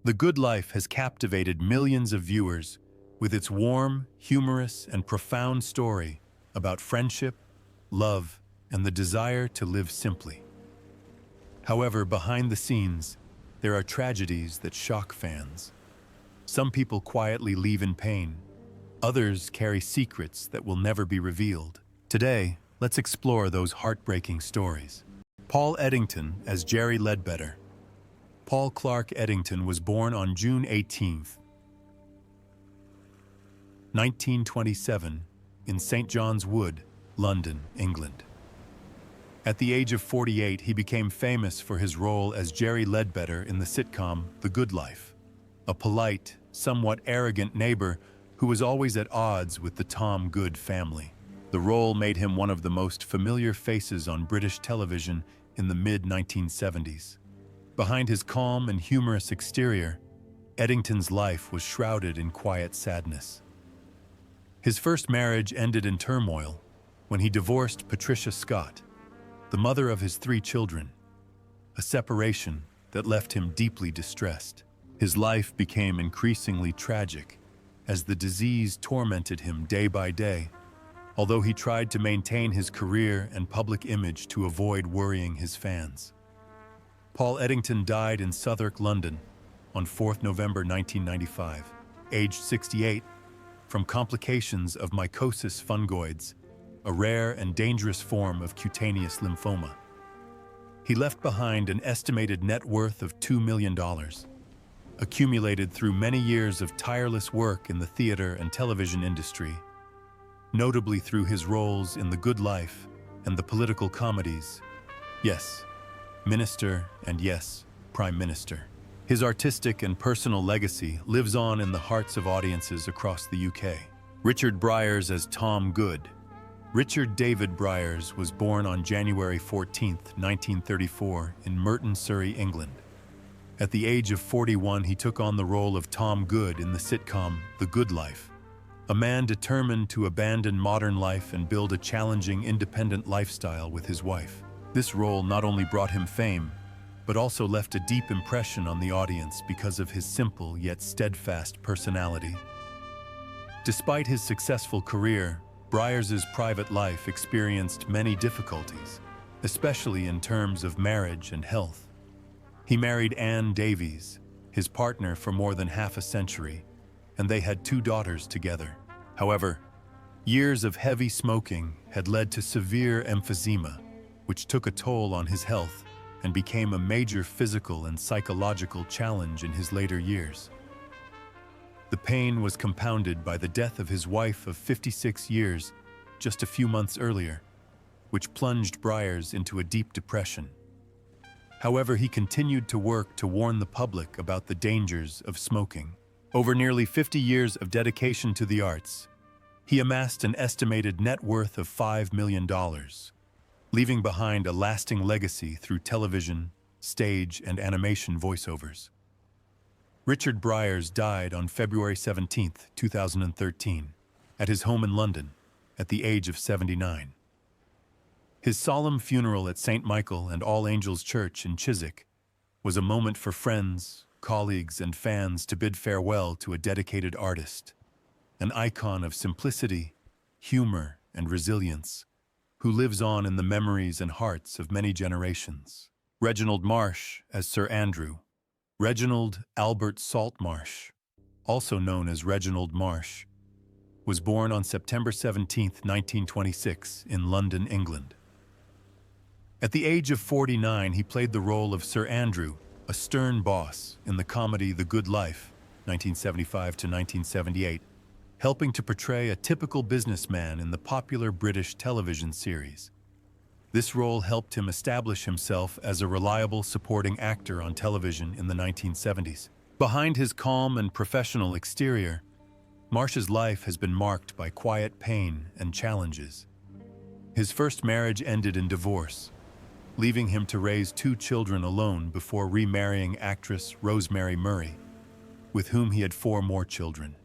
The Good Life has captivated millions of viewers with its warm, humorous, and profound story about friendship, love, and the desire to live simply. However, behind the scenes, there are tragedies that shock fans. Some people quietly leave in pain. Others carry secrets that will never be revealed. Today, let's explore those heartbreaking stories. Paul Eddington as Jerry Ledbetter. Paul Clark Eddington was born on June 18, 1927, in St. John's Wood, London, England. At the age of 48, he became famous for his role as Jerry Ledbetter in the sitcom The Good Life, a polite, somewhat arrogant neighbor who was always at odds with the Tom Good family. The role made him one of the most familiar faces on British television in the mid-1970s. Behind his calm and humorous exterior, Eddington's life was shrouded in quiet sadness. His first marriage ended in turmoil when he divorced Patricia Scott, the mother of his 3 children, a separation that left him deeply distressed. His life became increasingly tragic as the disease tormented him day by day, although he tried to maintain his career and public image to avoid worrying his fans. Paul Eddington died in Southwark, London, on 4 November 1995, aged 68, from complications of mycosis fungoides, a rare and dangerous form of cutaneous lymphoma. He left behind an estimated net worth of $2 million, accumulated through many years of tireless work in the theater and television industry, notably through his roles in The Good Life and the political comedies Yes, Minister, and Yes, Prime Minister. His artistic and personal legacy lives on in the hearts of audiences across the UK. Richard Briers as Tom Good. Richard David Briers was born on January 14, 1934, in Merton, Surrey, England. At the age of 41, he took on the role of Tom Good in the sitcom The Good Life, a man determined to abandon modern life and build a challenging, independent lifestyle with his wife. This role not only brought him fame, but also left a deep impression on the audience because of his simple yet steadfast personality. Despite his successful career, Briers' private life experienced many difficulties, especially in terms of marriage and health. He married Anne Davies, his partner for more than half a century, and they had 2 daughters together. However, years of heavy smoking had led to severe emphysema, which took a toll on his health and became a major physical and psychological challenge in his later years. The pain was compounded by the death of his wife of 56 years just a few months earlier, which plunged Briers into a deep depression. However, he continued to work to warn the public about the dangers of smoking. Over nearly 50 years of dedication to the arts, he amassed an estimated net worth of $5 million, leaving behind a lasting legacy through television, stage, and animation voiceovers. Richard Briers died on February 17, 2013, at his home in London, at the age of 79. His solemn funeral at St. Michael and All Angels Church in Chiswick was a moment for friends, colleagues, and fans to bid farewell to a dedicated artist, an icon of simplicity, humor, and resilience, who lives on in the memories and hearts of many generations. Reginald Marsh as Sir Andrew. Reginald Albert Saltmarsh, also known as Reginald Marsh, was born on September 17, 1926, in London, England. At the age of 49, he played the role of Sir Andrew, a stern boss, in the comedy The Good Life, 1975 to 1978, helping to portray a typical businessman in the popular British television series. This role helped him establish himself as a reliable supporting actor on television in the 1970s. Behind his calm and professional exterior, Marsh's life has been marked by quiet pain and challenges. His first marriage ended in divorce, leaving him to raise 2 children alone before remarrying actress Rosemary Murray, with whom he had 4 more children.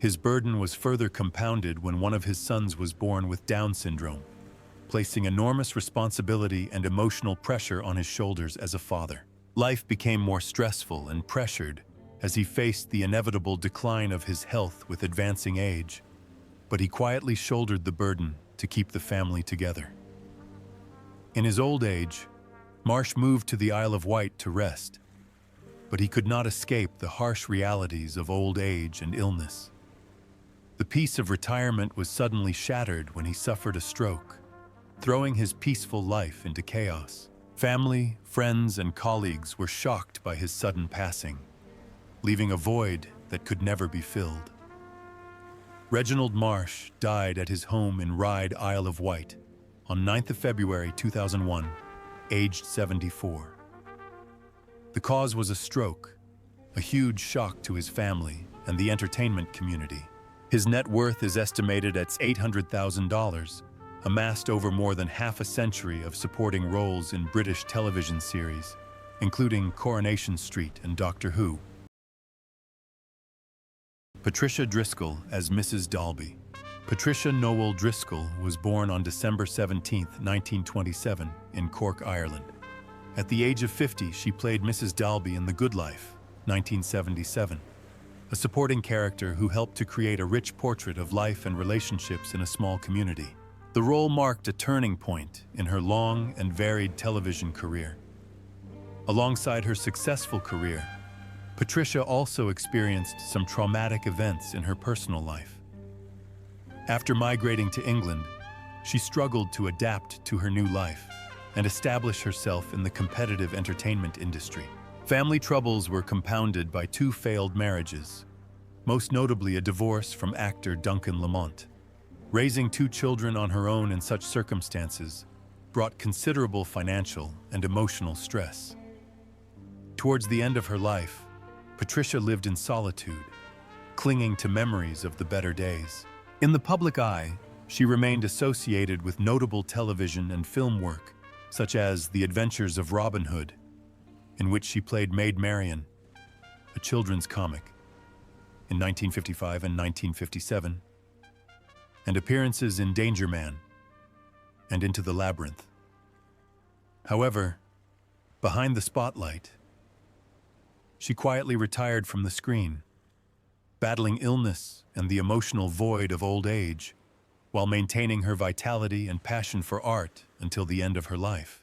His burden was further compounded when one of his sons was born with Down syndrome, placing enormous responsibility and emotional pressure on his shoulders as a father. Life became more stressful and pressured as he faced the inevitable decline of his health with advancing age, but he quietly shouldered the burden to keep the family together. In his old age, Marsh moved to the Isle of Wight to rest, but he could not escape the harsh realities of old age and illness. The peace of retirement was suddenly shattered when he suffered a stroke, throwing his peaceful life into chaos. Family, friends, and colleagues were shocked by his sudden passing, leaving a void that could never be filled. Reginald Marsh died at his home in Ryde, Isle of Wight, on 9th of February 2001, aged 74. The cause was a stroke, a huge shock to his family and the entertainment community. His net worth is estimated at $800,000, amassed over more than half a century of supporting roles in British television series, including Coronation Street and Doctor Who. Patricia Driscoll as Mrs. Dalby. Patricia Noel Driscoll was born on December 17, 1927, in Cork, Ireland. At the age of 50, she played Mrs. Dalby in The Good Life, 1977, a supporting character who helped to create a rich portrait of life and relationships in a small community. The role marked a turning point in her long and varied television career. Alongside her successful career, Patricia also experienced some traumatic events in her personal life. After migrating to England, she struggled to adapt to her new life and establish herself in the competitive entertainment industry. Family troubles were compounded by 2 failed marriages, most notably a divorce from actor Duncan Lamont. Raising 2 children on her own in such circumstances brought considerable financial and emotional stress. Towards the end of her life, Patricia lived in solitude, clinging to memories of the better days. In the public eye, she remained associated with notable television and film work, such as The Adventures of Robin Hood, in which she played Maid Marian, a children's comic, in 1955 and 1957, and appearances in Danger Man and Into the Labyrinth. However, behind the spotlight, she quietly retired from the screen, battling illness and the emotional void of old age, while maintaining her vitality and passion for art until the end of her life.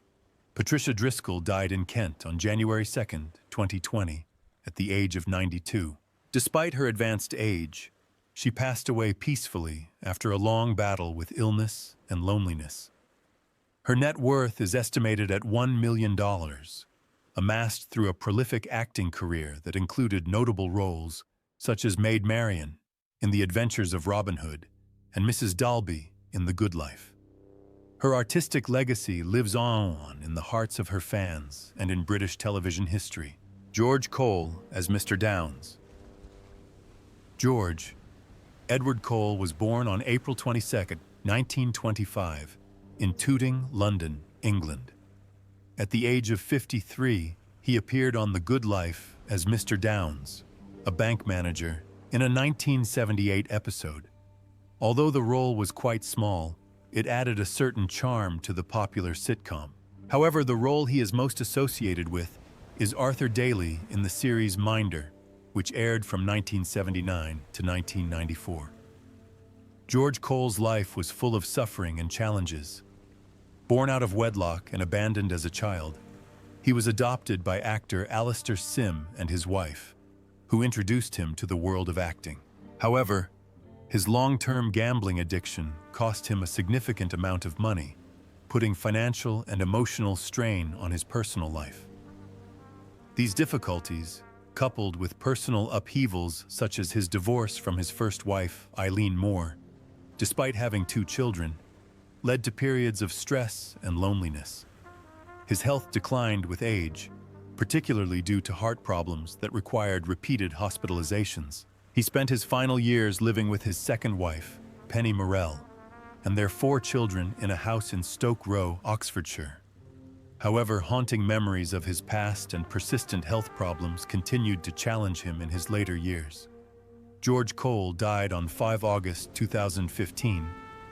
Patricia Driscoll died in Kent on January 2, 2020, at the age of 92. Despite her advanced age, she passed away peacefully after a long battle with illness and loneliness. Her net worth is estimated at $1 million, amassed through a prolific acting career that included notable roles such as Maid Marian in The Adventures of Robin Hood and Mrs. Dalby in The Good Life. Her artistic legacy lives on in the hearts of her fans and in British television history. George Cole as Mr. Downes. George Edward Cole was born on April 22, 1925, in Tooting, London, England. At the age of 53, he appeared on The Good Life as Mr. Downes, a bank manager, in a 1978 episode. Although the role was quite small, it added a certain charm to the popular sitcom. However, the role he is most associated with is Arthur Daly in the series Minder, which aired from 1979 to 1994. George Cole's life was full of suffering and challenges. Born out of wedlock and abandoned as a child, he was adopted by actor Alistair Sim and his wife, who introduced him to the world of acting. However, his long-term gambling addiction cost him a significant amount of money, putting financial and emotional strain on his personal life. These difficulties, coupled with personal upheavals such as his divorce from his first wife, Eileen Moore, despite having 2 children, led to periods of stress and loneliness. His health declined with age, particularly due to heart problems that required repeated hospitalizations. He spent his final years living with his second wife, Penny Morell, and their 4 children in a house in Stoke Row, Oxfordshire. However, haunting memories of his past and persistent health problems continued to challenge him in his later years. George Cole died on 5 August 2015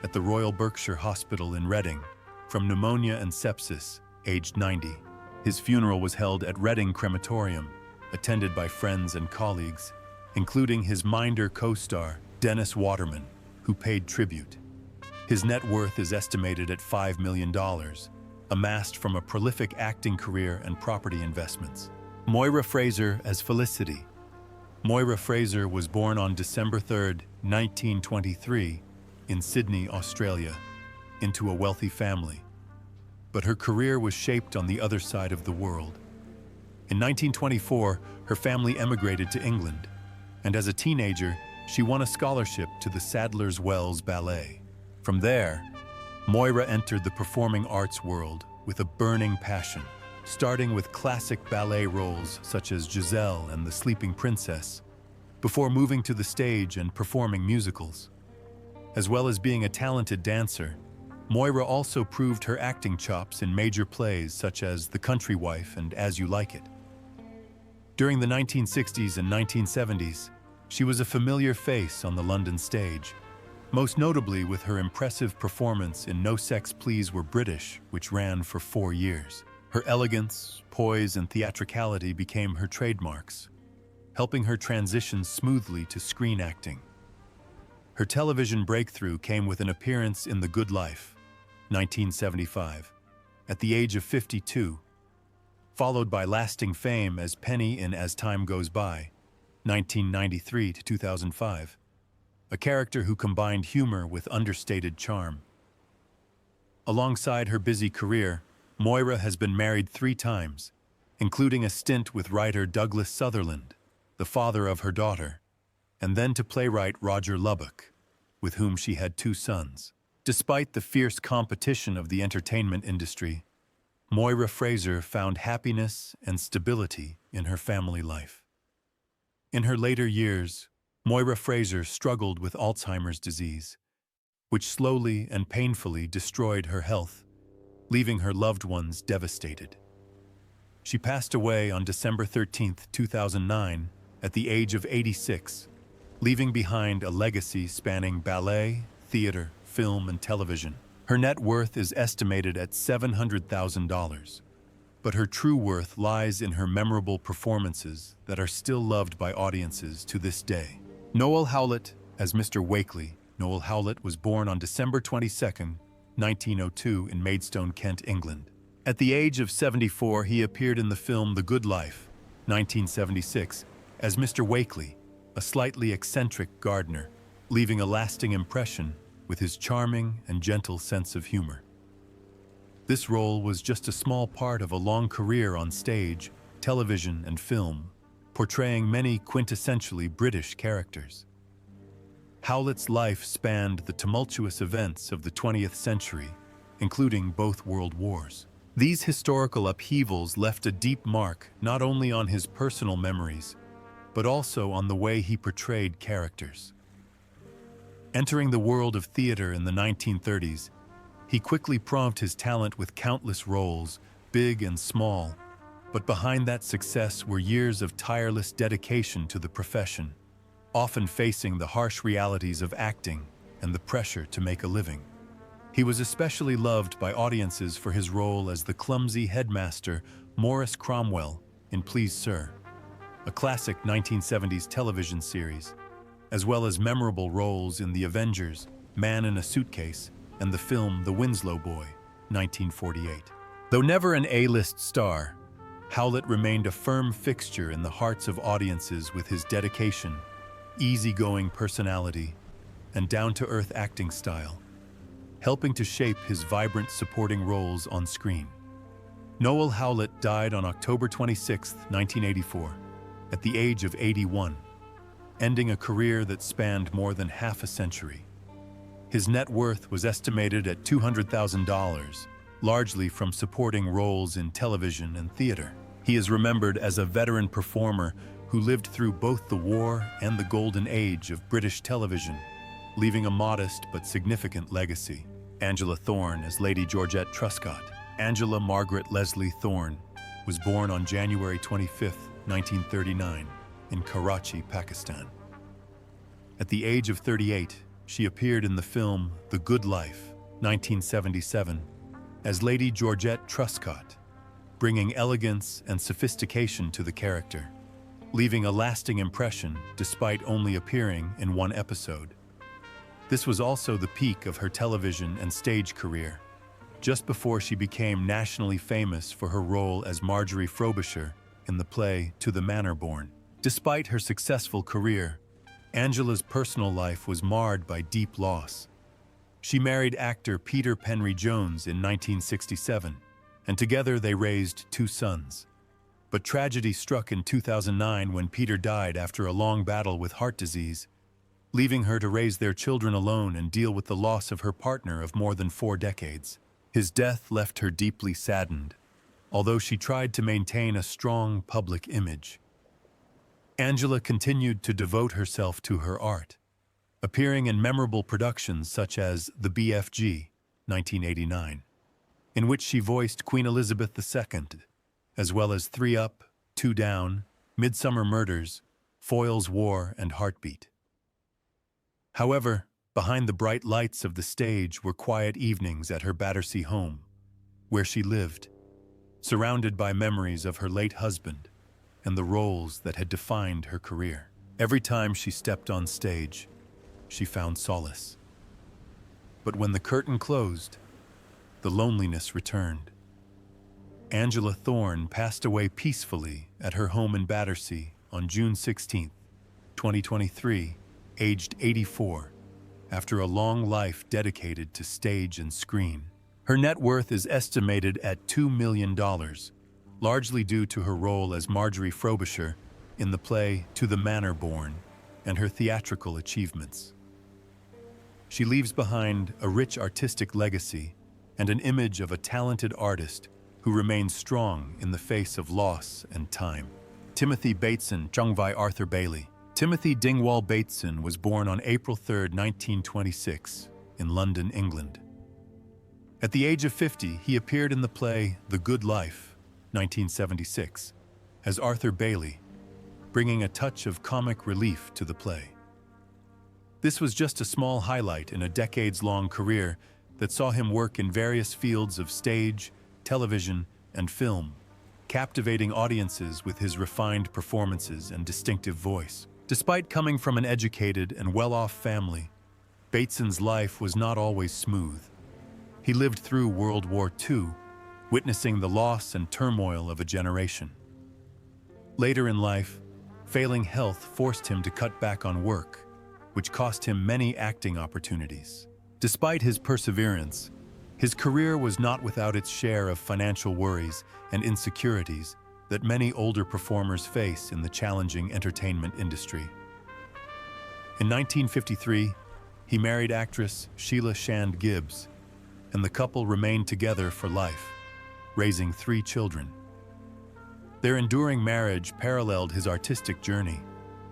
at the Royal Berkshire Hospital in Reading from pneumonia and sepsis, aged 90. His funeral was held at Reading Crematorium, attended by friends and colleagues, including his Minder co-star, Dennis Waterman, who paid tribute. His net worth is estimated at $5 million, amassed from a prolific acting career and property investments. Moira Fraser as Felicity. Moira Fraser was born on December 3, 1923, in Sydney, Australia, into a wealthy family. But her career was shaped on the other side of the world. In 1924, her family emigrated to England, and as a teenager, she won a scholarship to the Sadler's Wells Ballet. From there, Moira entered the performing arts world with a burning passion, starting with classic ballet roles such as Giselle and the Sleeping Princess, before moving to the stage and performing musicals. As well as being a talented dancer, Moira also proved her acting chops in major plays such as The Country Wife and As You Like It. During the 1960s and 1970s, she was a familiar face on the London stage, most notably with her impressive performance in No Sex Please Were British, which ran for 4 years. Her elegance, poise, and theatricality became her trademarks, helping her transition smoothly to screen acting. Her television breakthrough came with an appearance in The Good Life, 1975, at the age of 52, followed by lasting fame as Penny in As Time Goes By, 1993 to 2005, a character who combined humor with understated charm. Alongside her busy career, Moira has been married 3 times, including a stint with writer Douglas Sutherland, the father of her daughter, and then to playwright Roger Lubbock, with whom she had 2 sons. Despite the fierce competition of the entertainment industry, Moira Fraser found happiness and stability in her family life. In her later years, Moira Fraser struggled with Alzheimer's disease, which slowly and painfully destroyed her health, leaving her loved ones devastated. She passed away on December 13, 2009, at the age of 86, leaving behind a legacy spanning ballet, theater, film, and television. Her net worth is estimated at $700,000, but her true worth lies in her memorable performances that are still loved by audiences to this day. Noel Howlett as Mr. Wakely. Noel Howlett was born on December 22, 1902 in Maidstone, Kent, England. At the age of 74, he appeared in the film The Good Life, 1976, as Mr. Wakely, a slightly eccentric gardener, leaving a lasting impression with his charming and gentle sense of humor. This role was just a small part of a long career on stage, television, and film, portraying many quintessentially British characters. Howlett's life spanned the tumultuous events of the 20th century, including both world wars. These historical upheavals left a deep mark not only on his personal memories, but also on the way he portrayed characters. Entering the world of theater in the 1930s, he quickly proved his talent with countless roles, big and small, but behind that success were years of tireless dedication to the profession, often facing the harsh realities of acting and the pressure to make a living. He was especially loved by audiences for his role as the clumsy headmaster Maurice Cromwell in Please Sir, a classic 1970s television series, as well as memorable roles in The Avengers, Man in a Suitcase, and the film The Winslow Boy, 1948. Though never an A-list star, Howlett remained a firm fixture in the hearts of audiences with his dedication, easygoing personality, and down-to-earth acting style, helping to shape his vibrant supporting roles on screen. Noel Howlett died on October 26, 1984, at the age of 81, ending a career that spanned more than half a century. His net worth was estimated at $200,000, largely from supporting roles in television and theater. He is remembered as a veteran performer who lived through both the war and the golden age of British television, leaving a modest but significant legacy. Angela Thorne as Lady Georgette Truscott. Angela Margaret Leslie Thorne was born on January 25, 1939, in Karachi, Pakistan. At the age of 38, she appeared in the film The Good Life, 1977, as Lady Georgette Truscott, bringing elegance and sophistication to the character, leaving a lasting impression despite only appearing in one episode. This was also the peak of her television and stage career, just before she became nationally famous for her role as Marjorie Frobisher in the play To the Manor Born. Despite her successful career, Angela's personal life was marred by deep loss. She married actor Peter Penry Jones in 1967, and together they raised 2 sons. But tragedy struck in 2009 when Peter died after a long battle with heart disease, leaving her to raise their children alone and deal with the loss of her partner of more than 4 decades. His death left her deeply saddened, although she tried to maintain a strong public image. Angela continued to devote herself to her art, appearing in memorable productions such as The BFG, 1989, in which she voiced Queen Elizabeth II, as well as 3 Up, 2 Down, Midsummer Murders, Foyle's War, and Heartbeat. However, behind the bright lights of the stage were quiet evenings at her Battersea home, where she lived, surrounded by memories of her late husband and the roles that had defined her career. Every time she stepped on stage, she found solace. But when the curtain closed, the loneliness returned. Angela Thorne passed away peacefully at her home in Battersea on June 16, 2023, aged 84, after a long life dedicated to stage and screen. Her net worth is estimated at $2 million, largely due to her role as Marjorie Frobisher in the play To the Manor Born and her theatrical achievements. She leaves behind a rich artistic legacy and an image of a talented artist who remains strong in the face of loss and time. Timothy Bateson Jungvai Arthur Bailey. Timothy Dingwall Bateson was born on April 3, 1926, in London, England. At the age of 50, he appeared in the play The Good Life, 1976, as Arthur Bailey, bringing a touch of comic relief to the play. This was just a small highlight in a decades-long career that saw him work in various fields of stage, television, and film, captivating audiences with his refined performances and distinctive voice. Despite coming from an educated and well-off family, Bateson's life was not always smooth. He lived through World War II, witnessing the loss and turmoil of a generation. Later in life, failing health forced him to cut back on work, which cost him many acting opportunities. Despite his perseverance, his career was not without its share of financial worries and insecurities that many older performers face in the challenging entertainment industry. In 1953, he married actress Sheila Shand Gibbs, and the couple remained together for life, raising 3 children. Their enduring marriage paralleled his artistic journey,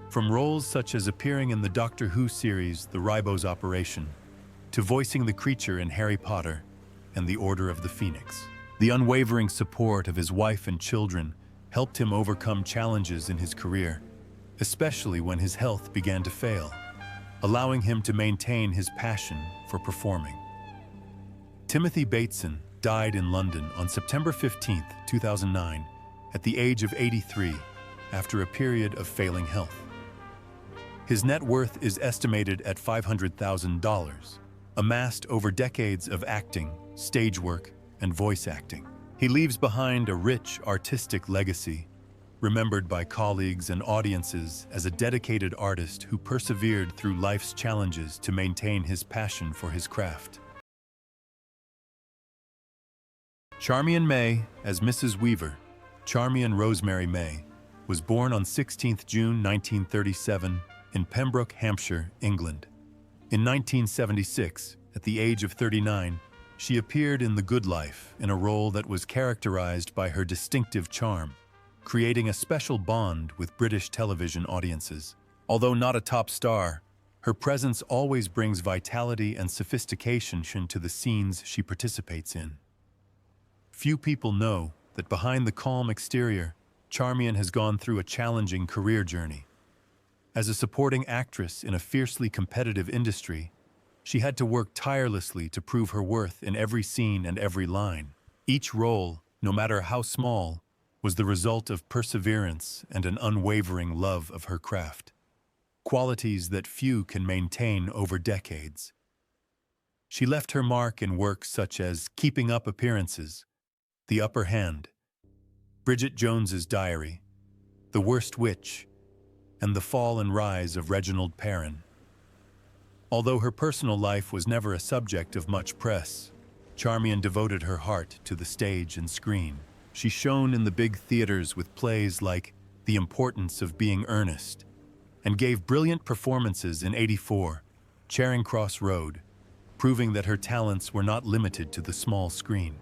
from roles such as appearing in the Doctor Who series The Ribose Operation, to voicing the creature in Harry Potter and The Order of the Phoenix. The unwavering support of his wife and children helped him overcome challenges in his career, especially when his health began to fail, allowing him to maintain his passion for performing. Timothy Bateson died in London on September 15, 2009, at the age of 83, after a period of failing health. His net worth is estimated at $500,000, amassed over decades of acting, stage work, and voice acting. He leaves behind a rich artistic legacy, remembered by colleagues and audiences as a dedicated artist who persevered through life's challenges to maintain his passion for his craft. Charmian May as Mrs. Weaver, Charmian Rosemary May, was born on 16 June 1937 in Pembroke, Hampshire, England. In 1976, at the age of 39, she appeared in The Good Life in a role that was characterized by her distinctive charm, creating a special bond with British television audiences. Although not a top star, her presence always brings vitality and sophistication to the scenes she participates in. Few people know that behind the calm exterior, Charmian has gone through a challenging career journey. As a supporting actress in a fiercely competitive industry, she had to work tirelessly to prove her worth in every scene and every line. Each role, no matter how small, was the result of perseverance and an unwavering love of her craft, qualities that few can maintain over decades. She left her mark in works such as Keeping Up Appearances, The Upper Hand, Bridget Jones's Diary, The Worst Witch, and The Fall and Rise of Reginald Perrin. Although her personal life was never a subject of much press, Charmian devoted her heart to the stage and screen. She shone in the big theaters with plays like The Importance of Being Earnest, and gave brilliant performances in '84, Charing Cross Road, proving that her talents were not limited to the small screen.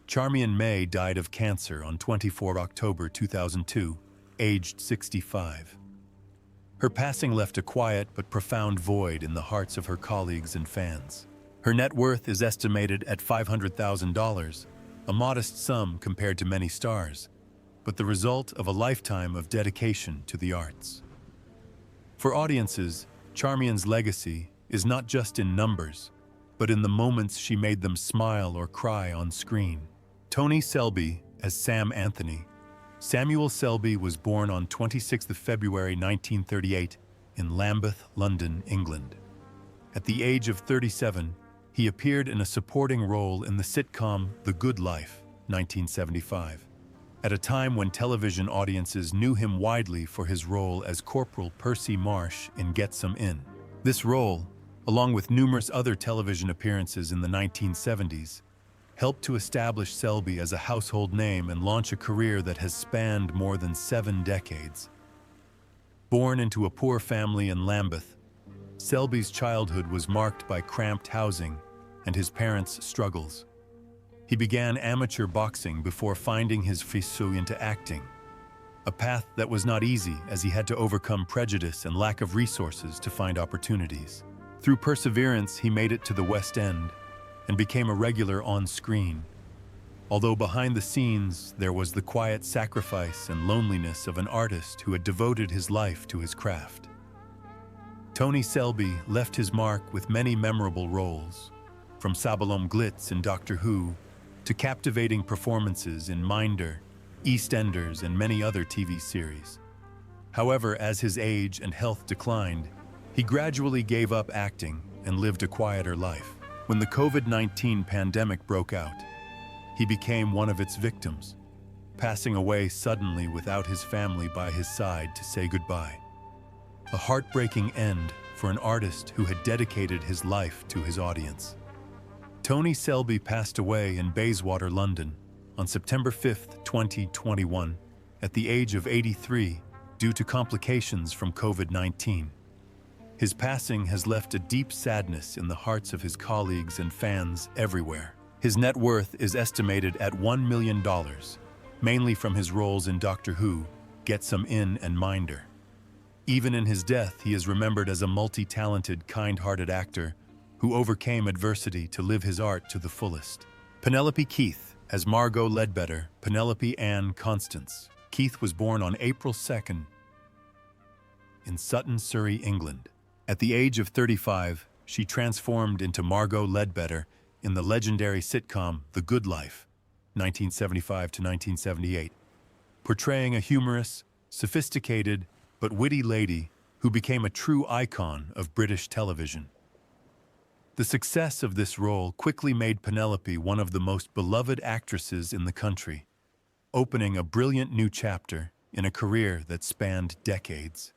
Charmian May died of cancer on 24 October 2002, aged 65. Her passing left a quiet but profound void in the hearts of her colleagues and fans. Her net worth is estimated at $500,000, a modest sum compared to many stars, but the result of a lifetime of dedication to the arts. For audiences, Charmian's legacy is not just in numbers, but in the moments she made them smile or cry on screen. Tony Selby as Sam Anthony. Samuel Selby was born on 26 February 1938 in Lambeth, London, England. At the age of 37, he appeared in a supporting role in the sitcom The Good Life, 1975, at a time when television audiences knew him widely for his role as Corporal Percy Marsh in Get Some In. This role, along with numerous other television appearances in the 1970s, helped to establish Selby as a household name and launch a career that has spanned more than 7 decades. Born into a poor family in Lambeth, Selby's childhood was marked by cramped housing and his parents' struggles. He began amateur boxing before finding his fissure into acting, a path that was not easy as he had to overcome prejudice and lack of resources to find opportunities. Through perseverance, he made it to the West End and became a regular on screen. Although behind the scenes, there was the quiet sacrifice and loneliness of an artist who had devoted his life to his craft. Tony Selby left his mark with many memorable roles, from Sabalom Glitz in Doctor Who to captivating performances in Minder, EastEnders, and many other TV series. However, as his age and health declined, he gradually gave up acting and lived a quieter life. When the COVID-19 pandemic broke out, he became one of its victims, passing away suddenly without his family by his side to say goodbye. A heartbreaking end for an artist who had dedicated his life to his audience. Tony Selby passed away in Bayswater, London, on September 5, 2021, at the age of 83 due to complications from COVID-19. His passing has left a deep sadness in the hearts of his colleagues and fans everywhere. His net worth is estimated at $1 million, mainly from his roles in Doctor Who, Get Some In, and Minder. Even in his death, he is remembered as a multi-talented, kind-hearted actor who overcame adversity to live his art to the fullest. Penelope Keith as Margot Ledbetter, Penelope Ann Constance. Keith was born on April 2nd in Sutton, Surrey, England. At the age of 35, she transformed into Margot Ledbetter in the legendary sitcom The Good Life, 1975 to 1978, portraying a humorous, sophisticated, but witty lady who became a true icon of British television. The success of this role quickly made Penelope one of the most beloved actresses in the country, opening a brilliant new chapter in a career that spanned decades.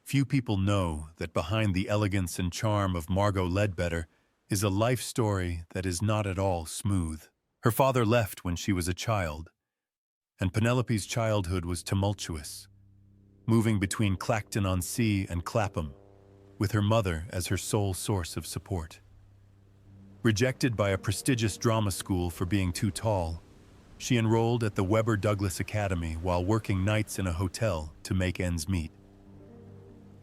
Few people know that behind the elegance and charm of Margot Ledbetter is a life story that is not at all smooth. Her father left when she was a child, and Penelope's childhood was tumultuous, moving between Clacton-on-Sea and Clapham, with her mother as her sole source of support. Rejected by a prestigious drama school for being too tall, she enrolled at the Webber Douglas Academy while working nights in a hotel to make ends meet.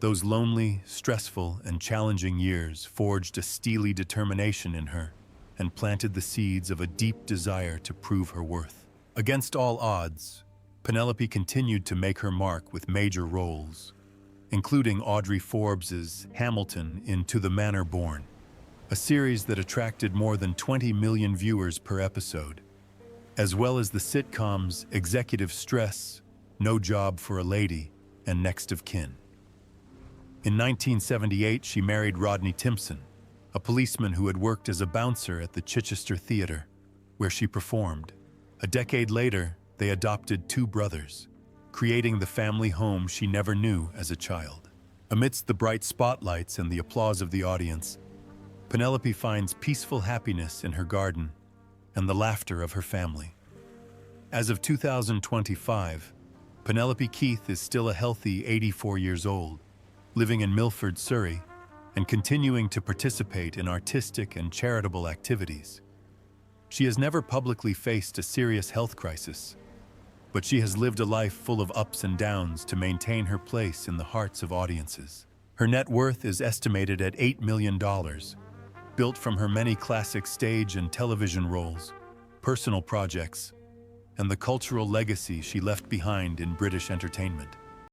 Those lonely, stressful, and challenging years forged a steely determination in her and planted the seeds of a deep desire to prove her worth. Against all odds, Penelope continued to make her mark with major roles, including Audrey Forbes's Hamilton in To the Manor Born, a series that attracted more than 20 million viewers per episode. as well as the sitcoms Executive Stress, No Job for a Lady, and Next of Kin. In 1978, she married Rodney Timpson, a policeman who had worked as a bouncer at the Chichester Theatre, where she performed. A decade later, they adopted 2 brothers, creating the family home she never knew as a child. Amidst the bright spotlights and the applause of the audience, Penelope finds peaceful happiness in her garden and the laughter of her family. As of 2025, Penelope Keith is still a healthy 84 years old, living in Milford, Surrey, and continuing to participate in artistic and charitable activities. She has never publicly faced a serious health crisis, but she has lived a life full of ups and downs to maintain her place in the hearts of audiences. Her net worth is estimated at $8 million, built from her many classic stage and television roles, personal projects, and the cultural legacy she left behind in British entertainment.